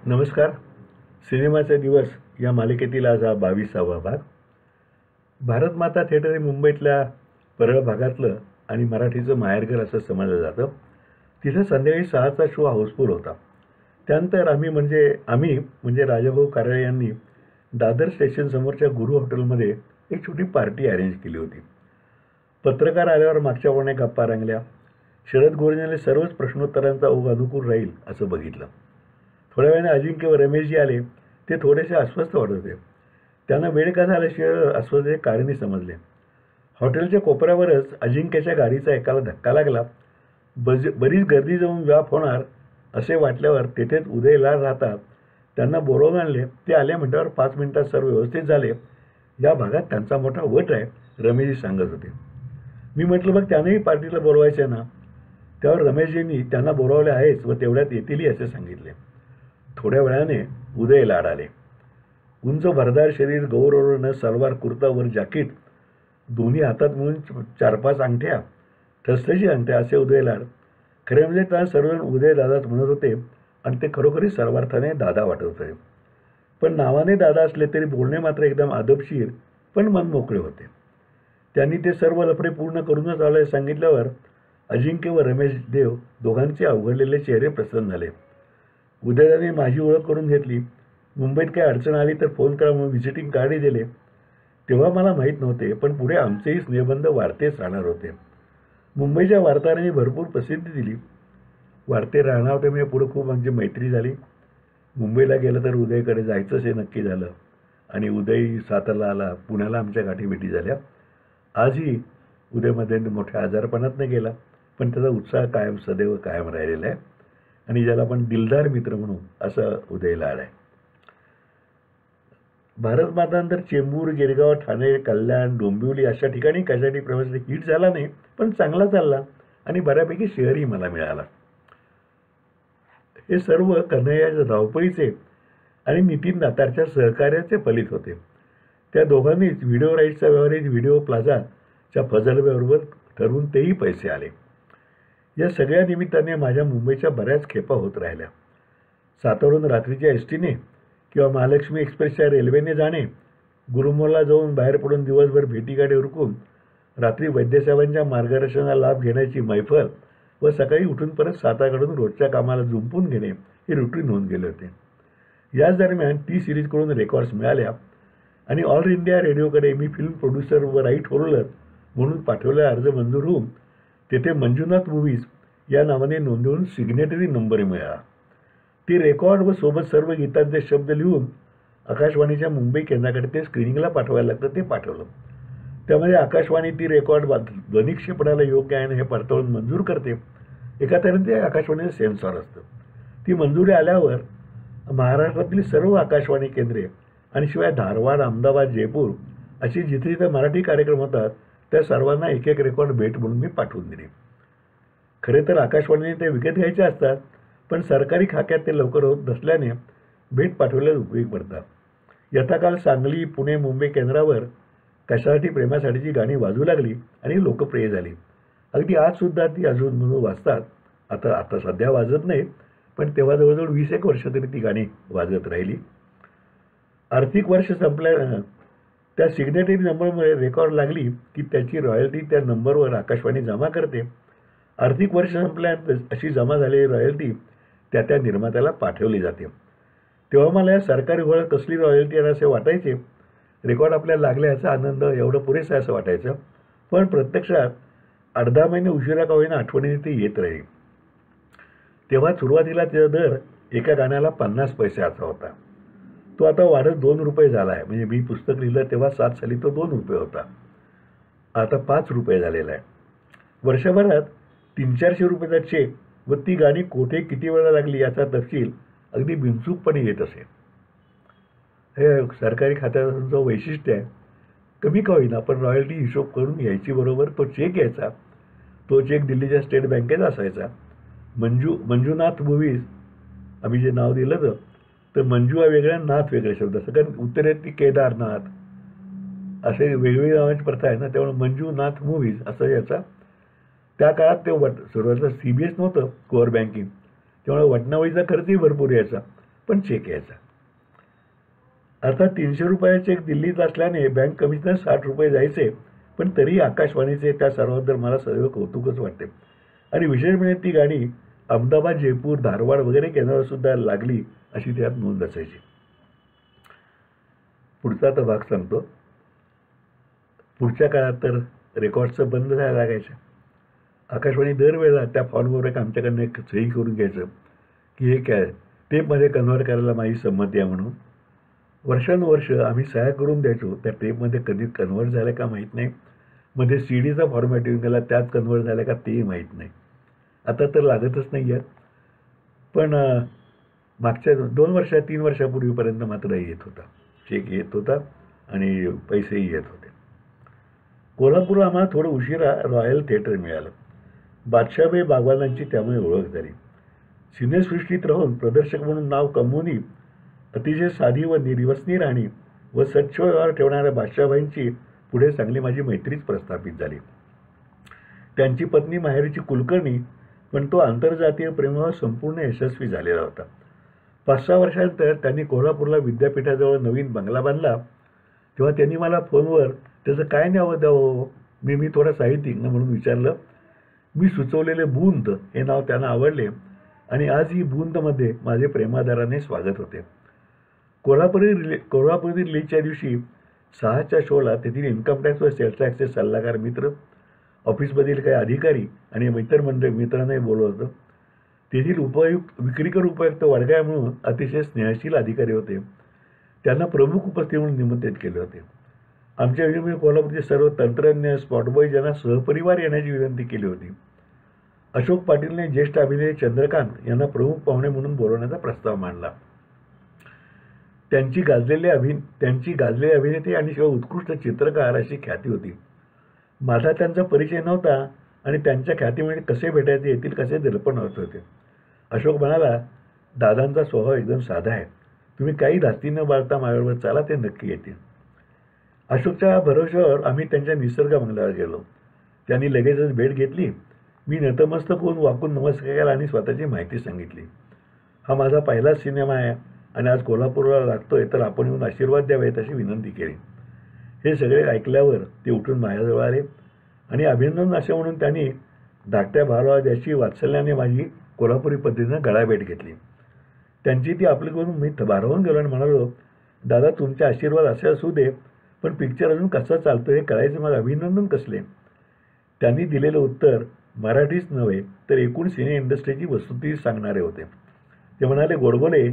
नमस्कार. सिनेमाचे दिवस या मालिकेतील आज हा 22वा भाग. भारतमाता थिएटर हे मुंबईतल्या परळ भागातलं आणि मराठीचं माहेरघर असं समजलं जातं. तिथं संध्याकाळी 6चा शो हाऊसफुल होता. त्यानंतर आम्ही म्हणजे राजाभाऊ कारळे यांनी दादर स्टेशनसमोरच्या गुरु हॉटेलमध्ये एक छोटी पार्टी अरेंज केली होती. पत्रकार आल्यावर मागच्या कोण्या गप्पा रंगल्या. शरद गोरेंनी सर्वच प्रश्नोत्तरांचा ओघ अनुकूल राहील असं बघितलं. थोड्या वेळाने अजिंक्य व रमेशजी आले. ते थोडेसे अस्वस्थ वाटत होते. त्यांना वेळ का झाल्याशिवाय अस्वस्थतेचे कारणही समजले. हॉटेलच्या कोपऱ्यावरच अजिंक्यच्या गाडीचा एकाला धक्का लागला. बरीच गर्दी जाऊन व्याप होणार असे वाटल्यावर तेथेच उदयला राहतात त्यांना बोलावून आणले. ते आले म्हटल्यावर 5 मिनिटात सर्व व्यवस्थित झाले. या भागात त्यांचा मोठा वट आहे, रमेशजी सांगत होते. मी म्हटलं मग त्यांनाही पार्टीला बोलवायचे ना. त्यावर रमेशजींनी त्यांना बोलावले आहेच व तेवढ्यात येतीलही असे सांगितले. थोड्या वेळाने उदय लाड आले. उंच भरदार शरीर, गौरवर्ण सलवार कुर्ता वर जॅकेट, दोन्ही हातात मिळून 4-5 अंगठ्या, ठसठशी अंगठ्या असे उदय लाड. खरे म्हणजे त्या सर्वजण उदय दादाच म्हणत होते आणि ते खरोखरी सर्वार्थाने दादा वाटत होते. पण नावाने दादा असले तरी बोलणे मात्र एकदम आदबशीर पण मनमोकळे होते. त्यांनी ते सर्व लफडे पूर्ण करूनच आले सांगितल्यावर अजिंक्य व रमेश देव दोघांचे अवघडलेले चेहरे प्रसन्न झाले. उदयदाने माझी ओळख करून घेतली. मुंबईत काही अडचण आली तर फोन करा म्हणून व्हिजिटिंग कार्डही दिले. तेव्हा मला माहीत नव्हते, पण पुढे आमचेही स्नेहबंध वाढतेच राहणार होते. मुंबईच्या वार्ताहरांनी भरपूर प्रसिद्धी दिली. वाढते राहणार होते म्हणजे पुढे खूप आमची मैत्री झाली. मुंबईला गेलं तर उदयकडे जायचंच हे नक्की झालं आणि उदय सातारला आला. पुण्याला आमच्या गाठीभेटी झाल्या. आजही उदयमध्ये मोठ्या आजारपणात गेला, पण त्याचा उत्साह कायम सदैव कायम राहिलेला आहे आणि ज्याला आपण दिलदार मित्र म्हणू असं उदय लाड आहे. भारतमातानंतर चेंबूर, गिरगाव, ठाणे, कल्याण, डोंबिवली अशा ठिकाणी कशासाठी प्रवास हिट झाला नाही, पण चांगला चालला आणि बऱ्यापैकी शेअरही मला मिळाला. हे सर्व कन्हैयाच्या धावपळीचे आणि नितीन दातारच्या सहकार्याचे फलित होते. त्या दोघांनीच व्हिडिओ राईट्सचा व्यवहार व्हिडिओ प्लाझाच्या फजलबरोबर ठरवून तेही पैसे आले. या सगळ्या निमित्ताने माझ्या मुंबईच्या बऱ्याच खेपा होत राहिल्या. सातारहून रात्रीच्या एसटीने किंवा महालक्ष्मी एक्सप्रेसच्या रेल्वेने जाणे, गुरुमोलला जाऊन बाहेर पडून दिवसभर भेटीगाडी उरकून रात्री वैद्यसाहेबांच्या मार्गदर्शनाचा लाभ घेण्याची मैफल व सकाळी उठून परत सातारकडून रोजच्या कामाला जुंपून घेणे हे रुटीन होऊन गेले होते. याच दरम्यान टी सिरीजकडून रेकॉर्ड्स मिळाल्या आणि ऑल इंडिया रेडिओकडे मी फिल्म प्रोड्युसर व राईट होल्डर म्हणून पाठवलेला अर्ज मंजूर होऊन तेथे मंजुनाथ मूव्हीज या नावाने नोंदवून सिग्नेटरी नंबर मिळाला. ती रेकॉर्ड व सोबत सर्व गीतांचे शब्द लिहून आकाशवाणीच्या मुंबई केंद्राकडे ते स्क्रीनिंगला पाठवायला लागतं, ते पाठवलं. त्यामध्ये आकाशवाणी ती रेकॉर्ड ध्वनिक्षेपणाला योग्य आहे हे पडताळून मंजूर करते. एका तऱ्हेने ते आकाशवाणीचं सेन्सॉर असतं. ती मंजुरी आल्यावर महाराष्ट्रातील सर्व आकाशवाणी केंद्रे आणि शिवाय धारवाड, अहमदाबाद, जयपूर अशी जिथे जिथे मराठी कार्यक्रम होतात त्या सर्वांना एक एक रेकॉर्ड भेट म्हणून मी पाठवून दिली. खरे तर आकाशवाणीने ते विकत घ्यायचे असतात, पण सरकारी खाक्यात ते लवकर होत नसल्याने भेट पाठवल्यास उपयोगी पडतात. यथाकाल सांगली, पुणे, मुंबई केंद्रावर कशासाठी प्रेमासाठीची गाणी वाजू लागली आणि लोकप्रिय झाली. अगदी आजसुद्धा ती अजून म्हणून वाजतात. आता सध्या वाजत नाहीत, पण तेव्हा जवळजवळ 20 वर्ष तरी ती गाणी वाजत राहिली. आर्थिक वर्ष संपल्या त्या सिग्नेटरी नंबरमुळे रेकॉर्ड लागली की त्याची रॉयल्टी त्या नंबरवर आकाशवाणी जमा करते. आर्थिक वर्ष संपल्यानंतर अशी जमा झालेली रॉयल्टी त्या निर्मात्याला पाठवली जाते. तेव्हा मला या सरकारी घोळ्यात कसली रॉयल्टी आहे असे वाटायचे. रेकॉर्ड आपल्याला लागले याचा आनंद एवढं पुरेसा असं वाटायचं, पण प्रत्यक्षात 8-10 महिने उशिरा का होईना आठवणीने ते येत राहील. तेव्हा सुरुवातीला त्याचा दर एका गाण्याला 50 पैसे असा होता. तो आता वाढत 2 रुपये झाला आहे. म्हणजे मी पुस्तक लिहिलं तेव्हा 7 साली तो 2 रुपये होता, आता 5 रुपये झालेला आहे. वर्षभरात 300-400 रुपयाचा चेक व ती गाणी कोठे किती वेळा लागली याचा तपशील अगदी बिनचूकपणे येत असे. हे सरकारी खात्याचं वैशिष्ट्य आहे. कमी का होईना पण रॉयल्टी हिशोब करून यायची. बरोबर तो चेक यायचा. तो चेक दिल्लीच्या स्टेट बँकेत असायचा. मंजुनाथ मूव्हीज आम्ही जे नाव दिलं तर मंजू हा वेगळा, नाथ वेगळे शब्द असतात. कारण उत्तरेत ती केदारनाथ असे वेगवेगळ्या नावाची प्रथा आहे ना, त्यामुळे मंजुनाथ मूव्हीज असं याचा. त्या काळात ते सुरुवातीला CBS नव्हतं कोअर बँकिंग, त्यामुळे वटणावळीचा खर्चही भरपूर यायचा. पण चेक यायचा. अर्थात 300 रुपयाचे चेक दिल्लीत असल्याने बँक कमिशनर 60 रुपये जायचे, पण तरी आकाशवाणीचे त्या सर्वांबद्दल मला सदैव कौतुकच वाटते. आणि विशेष म्हणजे ती गाडी अहमदाबाद, जयपूर, धारवाड वगैरे केंद्रावर सुद्धा लागली अशी त्यात नोंद असायची. पुढचा आता भाग सांगतो. पुढच्या काळात तर रेकॉर्ड्सचं बंद झाला लागायचं. आकाशवाणी दरवेळेला त्या फॉर्मवर एक आमच्याकडनं एक सही करून घ्यायचं की हे काय टेपमध्ये कन्व्हर्ट करायला माझी संमती आहे म्हणून. वर्षानुवर्ष आम्ही सह्या करून द्यायचो. त्या टेपमध्ये कधी कन्व्हर्ट झालं का माहीत नाही, मध्ये CDचा फॉर्मॅट येऊन गेला, त्यात कन्व्हर्ट झालं का तेही माहीत नाही. आता तर लागतच नाही आहेत. पण मागच्या 2 वर्षा 3 वर्षापूर्वीपर्यंत मात्र येत होता, चेक येत होता आणि पैसेही येत होते. कोल्हापूरला आम्हाला थोडं उशिरा रॉयल थिएटर मिळालं. बादशाहभाई बागवानांची त्यामुळे ओळख झाली. सिनेसृष्टीत राहून प्रदर्शक म्हणून नाव कमवूनही अतिशय साधी व निर्वसनी राहणी व स्वच्छ व्यवहार ठेवणाऱ्या बादशाहभाईंची पुढे चांगली माझी मैत्रीच प्रस्थापित झाली. त्यांची पत्नी माहेरची कुलकर्णी, पण तो आंतरजातीय प्रेमावर संपूर्ण यशस्वी झालेला होता. 5-6 वर्षांनंतर त्यांनी कोल्हापूरला विद्यापीठाजवळ नवीन बंगला बांधला. तेव्हा त्यांनी मला फोनवर त्याचं काय नाव द्यावं मी थोडा साहित्यिक ना म्हणून विचारलं. मी सुचवलेले बूंद हे नाव त्यांना आवडले आणि आज ही बूंदमध्ये माझे प्रेमादाराने स्वागत होते. कोल्हापुरी रिलीजच्या दिवशी 6च्या शोला तेथील इन्कम टॅक्स व सेल्स टॅक्सचे सल्लागार मित्र, ऑफिसमधील काही अधिकारी आणि मित्रांनाही बोलवलं होतं. तेथील विक्रीकर उपायुक्त वडगाय म्हणून अतिशय स्नेहशील अधिकारी होते. त्यांना प्रमुख उपस्थिती म्हणून निमंत्रित केले होते. आमच्या विनंती कोल्हापूरचे सर्व तंत्रज्ञ, स्पॉटबॉय यांना सहपरिवार येण्याची विनंती केली होती. अशोक पाटीलने ज्येष्ठ अभिनेते चंद्रकांत यांना प्रमुख पाहुणे म्हणून बोलवण्याचा प्रस्ताव मांडला. त्यांची गाजलेले अभिनेते आणि शिवाय उत्कृष्ट चित्रकार अशी ख्याती होती. माझा त्यांचा परिचय नव्हता आणि त्यांच्या ख्यातीमुळे कसे भेटायचे येतील कसे दडपण होत होते. अशोक म्हणाला, दादांचा स्वभाव एकदम साधा आहे, तुम्ही काही धास्ती न बाळगता माझ्याबरोबर चाला, ते नक्की येतील. अशोकच्या भरोश्यावर आम्ही त्यांच्या निसर्ग बंगल्यावर गेलो. त्यांनी लगेचच भेट घेतली. मी नतमस्तक होऊन वाकून नमस्कार केला आणि स्वतःची माहिती सांगितली. हा माझा पहिलाच सिनेमा आहे आणि आज कोल्हापूरला लागतोय, तर आपण येऊन आशीर्वाद द्यावेत अशी विनंती केली. हे सगळे ऐकल्यावर ते उठून माझ्याजवळ आले आणि अभिनंदन असे म्हणून त्यांनी धाकट्या भावाची वात्सल्याने माझी कोल्हापुरी पद्धतीनं गळाभेट घेतली. त्यांची ती आपली करून मी भारावून गेलो आणि म्हणालो, दादा तुमचे आशीर्वाद असे असू दे, पण पिक्चर अजून कसा चालतो हे कळायचं, मग अभिनंदन कसले. त्यांनी दिलेलं उत्तर मराठीच नव्हे तर एकूण सिने इंडस्ट्रीची वस्तुस्थिती सांगणारे होते. ते म्हणाले, गोडबोले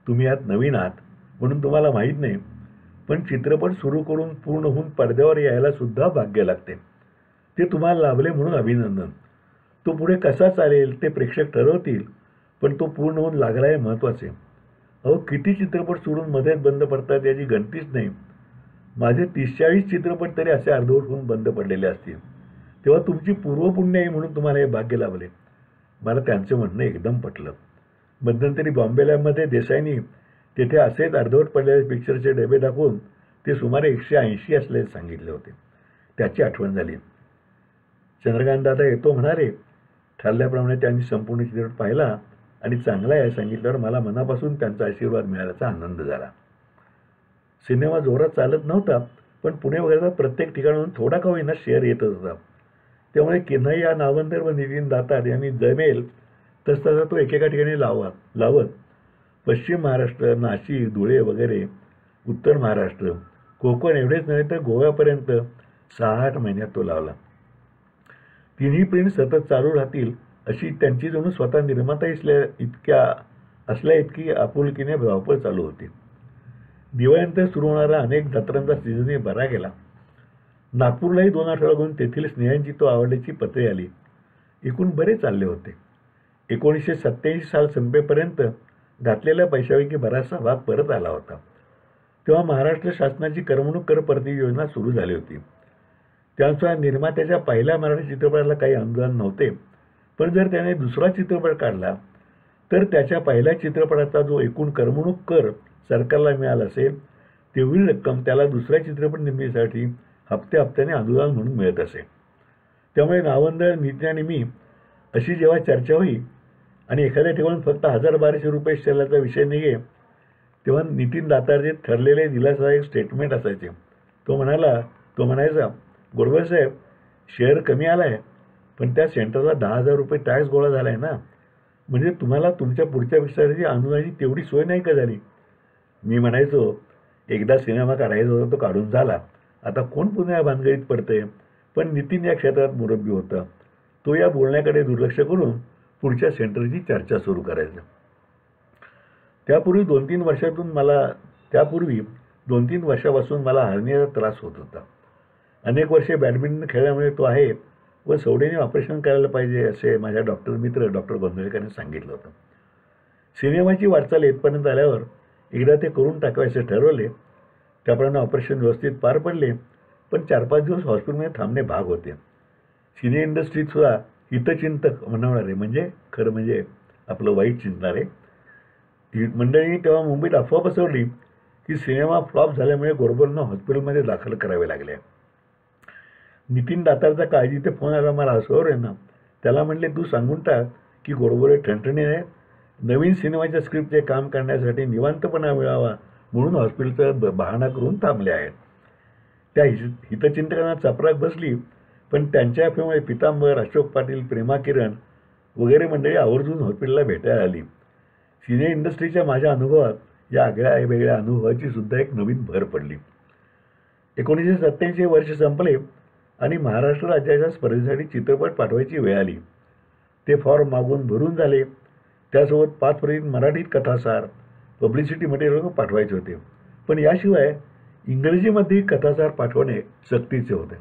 तुम्ही यात नवीन आहात म्हणून तुम्हाला माहीत नाही, पण चित्रपट सुरू करून पूर्ण होऊन पडद्यावर यायला सुद्धा भाग्य लागते. ते तुम्हाला लाभले म्हणून अभिनंदन. तो पुढे कसा चालेल ते प्रेक्षक ठरवतील, पण तो पूर्ण होऊन लागला हे महत्त्वाचे. अहो किती चित्रपट सोडून मध्येच बंद पडतात याची गणतीच नाही. माझे 30-40 चित्रपट तरी असे अर्धवट होऊन बंद पडलेले असतील. तेव्हा तुमची पूर्वपुण्य आहे म्हणून तुम्हाला हे भाग्य लाभले. मला त्यांचं म्हणणं एकदम पटलं. मध्यंतरी बॉम्बेमध्ये देसाईंनी तेथे असेच अर्धवट पडलेले पिक्चरचे डबे दाखवून ते सुमारे 180 असल्याचे सांगितले होते. त्याची आठवण झाली. चंद्रकांत दादा येतो म्हणाले. ठरल्याप्रमाणे त्यांनी संपूर्ण चित्रपट पाहिला आणि चांगला आहे सांगितल्यावर मला मनापासून त्यांचा आशीर्वाद मिळाल्याचा आनंद झाला. सिनेमा जोरात चालत नव्हता, पण पुणे वगैरे प्रत्येक ठिकाणून थोडा का होईना शेअर येतच होता. त्यामुळे किन्हैया, नावंदर व नितीन दातार यांनी जमेल तसतसा तो एकेका ठिकाणी लावत पश्चिम महाराष्ट्र, नाशिक, धुळे वगैरे, उत्तर महाराष्ट्र, कोकण एवढेच नव्हे तर गोव्यापर्यंत 6-8 महिन्यात तो लावला. तिन्ही प्रिंट सतत चालू राहतील अशी त्यांची जणू स्वतः निर्माता असल्या इतकी आपुलकीने धावपळ चालू होती. दिवाळीनंतर सुरू होणारा अनेक जत्रांचा सीझनही बरा गेला. नागपूरलाही 2 आठवड्यातून तेथील स्नेहांची तो आवडीची पत्रे आली. एकूण बरे चालले होते. 1987 साल संपेपर्यंत घातलेल्या पैशापैकी बराचसा भाग परत आला होता. तेव्हा महाराष्ट्र शासनाची करमणूक कर परतावी योजना सुरू झाली होती. त्यानुसार निर्मात्याच्या पहिल्या मराठी चित्रपटाला काही अनुदान नव्हते, पण जर त्याने दुसरा चित्रपट काढला तर त्याच्या पहिल्या चित्रपटाचा जो एकूण करमणूक कर सरकारला मिळाला असेल तेवढी रक्कम त्याला दुसऱ्या चित्रपट निर्मितीसाठी हप्त्याने अनुदान म्हणून मिळत असे. त्यामुळे नावंदर, नितीन आणि मी अशी जेव्हा चर्चा होई आणि एखाद्या ठिकाणी फक्त 1000-1200 रुपये शेअरचा विषय नाही आहे, तेव्हा नितीन दातारचे ठरलेले दिलासादायक स्टेटमेंट असायचे. तो म्हणायचा, गोडबोले साहेब, शेअर कमी आला आहे, पण त्या सेंटरला 10,000 रुपये टॅक्स गोळा झाला आहे ना, म्हणजे तुम्हाला तुमच्या पुढच्या विस्ताराची अनुदानाची तेवढी सोय नाही का झाली? मी म्हणायचो, एकदा सिनेमा काढायचा होता तो काढून झाला, आता कोण पुन्हा भानगडीत पडते? पण नितीन या क्षेत्रात मुरब्बी होता. तो या बोलण्याकडे दुर्लक्ष करून पुढच्या सेंटरची चर्चा सुरू करायचा. त्यापूर्वी 2-3 वर्षापासून मला हर्नियाचा त्रास होत होता. अनेक वर्षे बॅडमिंटन खेळल्यामुळे तो आहे व सवडीने ऑपरेशन करायला पाहिजे असे माझ्या मित्र डॉक्टर गोंधळेकरांनी सांगितलं होतं. सिनेमाची वाटचाल येतपर्यंत आल्यावर एकदा ते करून टाकायचे ठरवले. त्याप्रमाणे ऑपरेशन व्यवस्थित पार पडले, पण 4-5 दिवस हॉस्पिटलमध्ये थांबणे भाग होते. सिने इंडस्ट्रीत सुद्धा हितचिंतक म्हणणारे, म्हणजे खरं म्हणजे आपलं वाईट चिंतणारे मंडळींनी तेव्हा मुंबईत अफवा पसरली की सिनेमा फ्लॉप झाल्यामुळे गोडबोलेंना हॉस्पिटलमध्ये दाखल करावे लागले. नितीन दातारचा काळजीचे फोन आला मला हसवर आहे ना. त्याला म्हटले, तू सांगून टाक की गोडबोले ठणठणी आहेत, नवीन सिनेमाच्या स्क्रिप्टचे काम करण्यासाठी निवांतपणा मिळावा म्हणून हॉस्पिटलचा बहाणा करून थांबले आहेत. त्या हितचिंतकांना चपराक बसली, पण त्यांच्या अफवेमुळे पितांबर, अशोक पाटील, प्रेमा किरण वगैरे मंडळी आवर्जून हॉस्पिटलला भेटायला आली. सिने इंडस्ट्रीच्या माझ्या अनुभवात या वेगळ्या अनुभवाची सुद्धा एक नवीन भर पडली. 1987 वर्ष संपले आणि महाराष्ट्र राज्याच्या स्पर्धेसाठी चित्रपट पाठवायची वेळ आली. ते फॉर्म मागून भरून झाले. त्यासोबत 5 प्रती मराठीत कथासार, पब्लिसिटी मटेरियल पाठवायचे होते. पण याशिवाय इंग्रजीमध्ये कथासार पाठवणे सक्तीचे होते.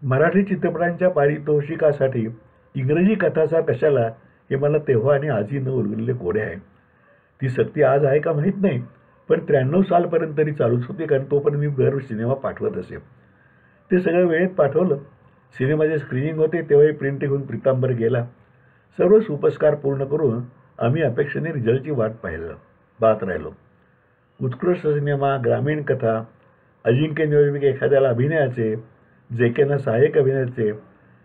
मराठी चित्रपटांच्या पारितोषिकासाठी इंग्रजी कथासार कशाला हे मला तेव्हा आणि आजही न उरलेले कोडे आहे. ती सक्ती आज आहे का माहीत नाही, पण 93 सालपर्यंत तरी चालूच होती, कारण तोपर्यंत मी दर सिनेमा पाठवत असे. ते सगळं वेळेत पाठवलं. सिनेमाचे स्क्रीनिंग होते तेव्हाही प्रिंट घेऊन पितांबर गेला. सर्व सुपस्कार पूर्ण करून आम्ही अपेक्षेने रिझल्टची वाट पाहत राहिलो. उत्कृष्ट सिनेमा, ग्रामीण कथा, अजिंक्य नियोजक एखाद्याला अभिनयाचे, जेकेना सहाय्यक अभिनयाचे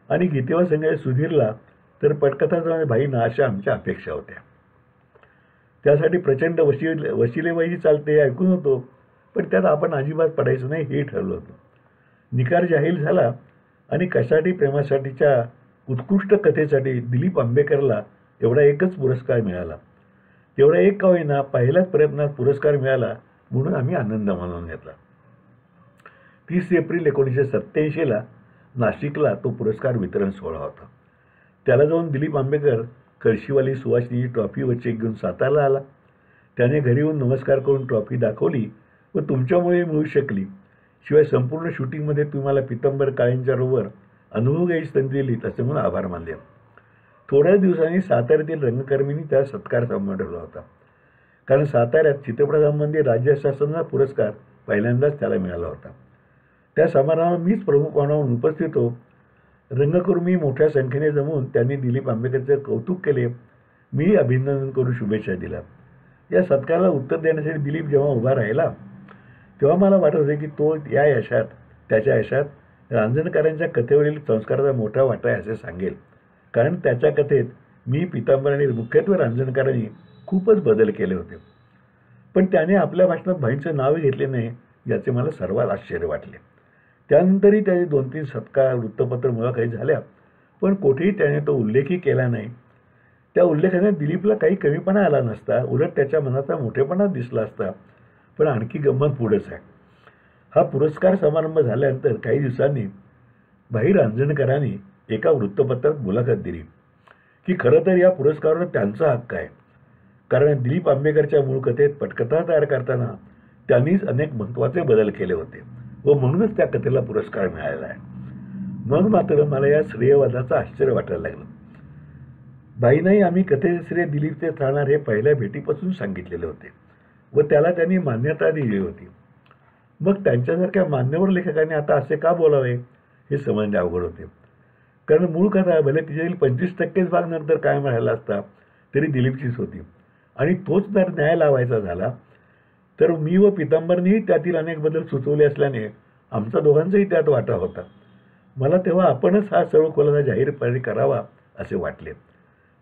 आणि गीतेवा संजय सुधीरला तर पटकथाचा भाईंना अशा आमच्या अपेक्षा होत्या. त्यासाठी प्रचंड वशिलेबाई चालते ऐकून होतो, पण त्यात आपण अजिबात पडायचं नाही हे ठरलं होतं. निकाल जाहीर झाला आणि कशासाठी प्रेमासाठीच्या उत्कृष्ट कथेसाठी दिलीप आंबेकरला एवढा एकच पुरस्कार मिळाला. तेवढा एक का होईना पहिल्याच प्रयत्नात पुरस्कार मिळाला म्हणून आम्ही आनंद मानून घेतला. 30 एप्रिल 1987 नाशिकला तो पुरस्कार वितरण सोहळा होता. त्याला जाऊन दिलीप आंबेकर कळशीवाली सुवासिनीची ट्रॉफी व चेक घेऊन सातारला आला. त्याने घरी येऊन नमस्कार करून ट्रॉफी दाखवली व तुमच्यामुळे मिळू शकली, शिवाय संपूर्ण शूटिंगमध्ये तुम्हाला पितांबर काळेंच्या बरोबर अनुभव घ्यायची संधी दिली असे म्हणून आभार मानले. थोड्याच दिवसांनी साताऱ्यातील रंगकर्मींनी त्याला सत्कार समारंभ ठेवला होता, कारण साताऱ्यात चित्रपटासंबंधी राज्य शासनाचा पुरस्कार पहिल्यांदाच त्याला मिळाला होता. त्या समारंभात मीच प्रमुख पाहुणा म्हणून उपस्थित होतो. रंगकर्मी मोठ्या संख्येने जमून त्यांनी दिलीप आंबेकरचे कौतुक केले. मी अभिनंदन करून शुभेच्छा दिल्या. या सत्काराला उत्तर देण्यासाठी दिलीप जेव्हा उभा राहिला तेव्हा मला वाटत होते की तो त्याच्या यशात रांजणकरांच्या कथेवरील संस्काराचा मोठा वाटा आहे असे सांगेल, कारण त्याच्या कथेत मी, पितांबर आणि मुख्यत्वे रांजणकरांनी खूपच बदल केले होते. पण त्याने आपल्या भाषणात भाईंचं नावही घेतले नाही याचे मला सर्वात आश्चर्य वाटले. त्यानंतरही त्याने 2-3 सत्कार, वृत्तपत्र मुलाखती झाल्या, पण कुठेही त्याने तो उल्लेखही केला नाही. त्या उल्लेखाने दिलीपला काही कमीपणा आला नसता, उलट त्याच्या मनाचा मोठेपणा दिसला असता. पण आणखी गंमत पुढेच आहे. हा पुरस्कार समारंभ झाल्यानंतर काही दिवसांनी भाई रांजणकरांनी एका वृत्तपत्रात मुलाखत दिली की खरं तर या पुरस्कारावर त्यांचा हक्क आहे, कारण दिलीप आंबेकरच्या मूळ कथेत पटकथा तयार करताना त्यांनीच अनेक महत्त्वाचे बदल केले होते व म्हणूनच त्या कथेला पुरस्कार मिळालेला आहे. मग मात्र मला या श्रेयवादाचं आश्चर्य वाटायला लागलं. भाईंनाही आम्ही कथेचे श्रेय दिलीपचे राहणार हे पहिल्या भेटीपासून सांगितलेले होते व त्याला त्यांनी मान्यता दिली होती. मग त्यांच्यासारख्या मान्यवर लेखकांनी आता असे का बोलावे हे समजणे अवघड होते, कारण मूळ कथा भले तिच्यातील 25% भाग नंतर कायम राहिला असता तरी दिलीपचीच होती आणि तोच जर न्याय लावायचा झाला तर मी व पितांबरनेही त्यातील अनेक बदल सुचवले असल्याने आमचा दोघांचाही त्यात वाटा होता. मला तेव्हा आपणच हा सर्व खुलासा जाहीरपणे करावा असे वाटले.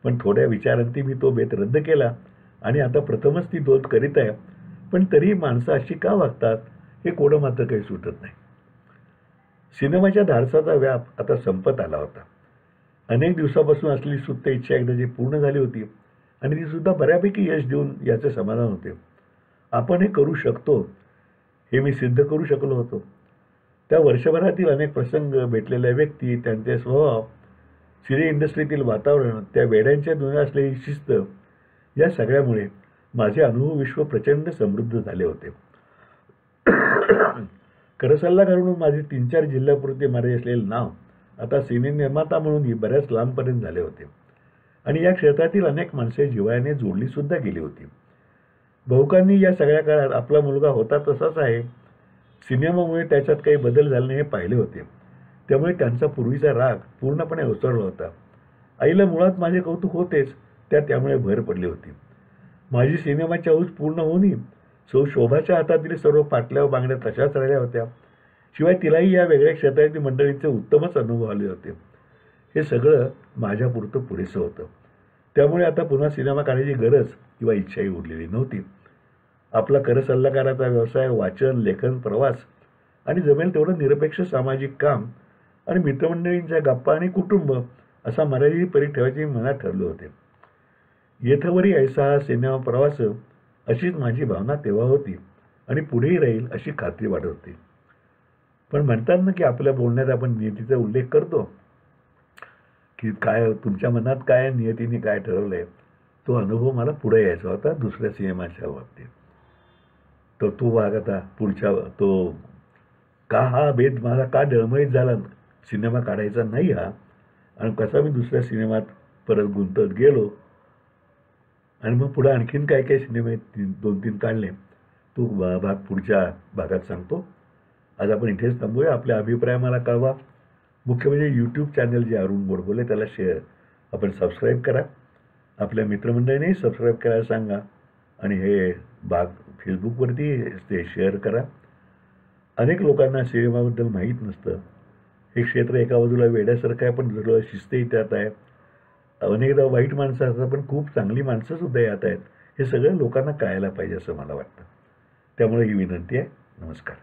पण थोड्या विचारांती मी तो बेत रद्द केला आणि आता प्रथमच ती दोत करीत आहे. पण तरी माणसं अशी का वागतात हे कोडं मात्र काही सुटत नाही. सिनेमाच्या धाडसाचा व्याप आता संपत आला होता. अनेक दिवसापासून असलेली सुप्त इच्छा एकदाची पूर्ण झाली होती आणि ती सुद्धा बऱ्यापैकी यश देऊन याचे समाधान होते. आपण हे करू शकतो हे मी सिद्ध करू शकलो होतो. त्या वर्षभरातील अनेक प्रसंग, भेटलेल्या व्यक्ती, त्यांचे स्वभाव, सिने इंडस्ट्रीतील वातावरण, त्या वेड्यांच्या दुनिया असलेली शिस्त, या सगळ्यामुळे माझे अनुभव विश्व प्रचंड समृद्ध झाले होते. करसल्लागार म्हणून माझे 3-4 जिल्ह्यापुरते मारे असलेले नाव आता सिने निर्माता म्हणूनही बऱ्याच लांबपर्यंत झाले होते आणि या क्षेत्रातील अनेक माणसे जिव्हाळ्याने जोडली सुद्धा गेली होती. बहुकांनी या सगळ्या काळात आपला मुलगा होता तसाच आहे, सिनेमामुळे त्याच्यात काही बदल झाले हे पाहिले होते. त्यामुळे त्यांचा पूर्वीचा राग पूर्णपणे ओसरला होता. आईला मुळात माझे कौतुक होतेच, त्यामुळे भर पडली होती. माझी सिनेमाची हौस पूर्ण होऊनही शोभाच्या हातातील सर्व पाटल्या व बांगड्या तशाच राहिल्या होत्या. शिवाय तिलाही या वेगळ्या क्षेत्रातील मंडळींचे उत्तमच अनुभव आले होते. हे सगळं माझ्यापुरतं पुरेसं होतं. त्यामुळे आता पुन्हा सिनेमा काढायची गरज किंवा इच्छाही उरलेली नव्हती. आपला करसल्लागाराचा व्यवसाय, वाचन, लेखन, प्रवास आणि जमेल तेवढं निरपेक्ष सामाजिक काम आणि मित्रमंडळींच्या गप्पा आणि कुटुंब असा मर्यादित परी ठेवायचे मनात ठरले होते. येथवरी ऐसा सिनेमा प्रवास अशीच माझी भावना तेव्हा होती आणि पुढेही राहील अशी खात्री वाटत होती. पण म्हणतात ना की आपल्या बोलण्यात आपण नियतीचा उल्लेख करतो की काय तुमच्या मनात काय, नियतीने काय ठरवलंय, तो अनुभव मला पुढे यायचा होता दुसऱ्या सिनेमाच्या बाबतीत. तर तो भाग आता पुढच्या तो का हा भेद मला का डळमळीत झाला, सिनेमा काढायचा नाही हा, आणि कसा मी दुसऱ्या सिनेमात परत गुंतत गेलो आणि मग पुढे आणखीन काय काय सिनेमे 2-3 काढले, तो भाग पुढच्या भागात सांगतो. आज आपण इथेच थांबूया. आपले अभिप्राय मला कळवा. मुख्य म्हणजे यूट्यूब चॅनल जे अरुण बोडबोले त्याला आपण सबस्क्राईब करा. आपल्या मित्रमंडळीनेही सबस्क्राईब करायला सांगा आणि हे भाग फेसबुकवरती ते शेअर करा. अनेक लोकांना सिनेमाबद्दल माहीत नसतं. हे क्षेत्र एका बाजूला वेड्यासारखं आहे, पण दुसरं शिस्तही त्यात आहे. अनेकदा वाईट माणसं असतात, पण खूप चांगली माणसंसुद्धा यात आहेत. हे सगळं लोकांना कळायला पाहिजे असं मला वाटतं. त्यामुळे ही विनंती आहे. नमस्कार.